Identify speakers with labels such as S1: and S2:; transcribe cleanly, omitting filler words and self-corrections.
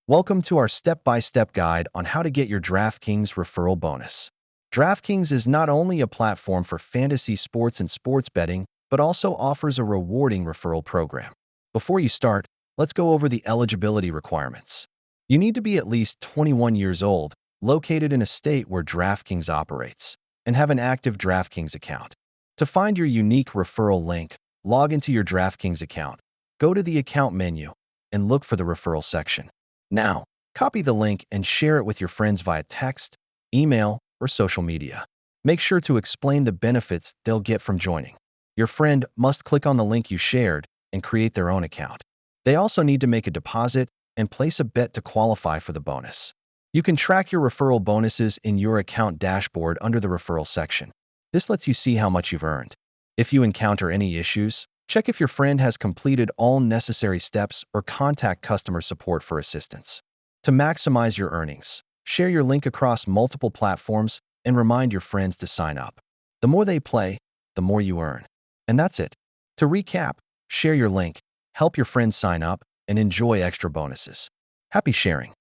S1: Welcome to our step-by-step guide on how to get your DraftKings referral bonus. DraftKings is not only a platform for fantasy sports and sports betting, but also offers a rewarding referral program. Before you start, let's go over the eligibility requirements. You need to be at least 21 years old, located in a state where DraftKings operates, and have an active DraftKings account. To find your unique referral link, log into your DraftKings account, go to the account menu, and look for the referral section. Now, copy the link and share it with your friends via text, email, or social media. Make sure to explain the benefits they'll get from joining. Your friend must click on the link you shared and create their own account. They also need to make a deposit and place a bet to qualify for the bonus. You can track your referral bonuses in your account dashboard under the referral section. This lets you see how much you've earned. If you encounter any issues, check if your friend has completed all necessary steps or contact customer support for assistance. To maximize your earnings, share your link across multiple platforms and remind your friends to sign up. The more they play, the more you earn. And that's it. To recap, share your link, help your friends sign up, and enjoy extra bonuses. Happy sharing!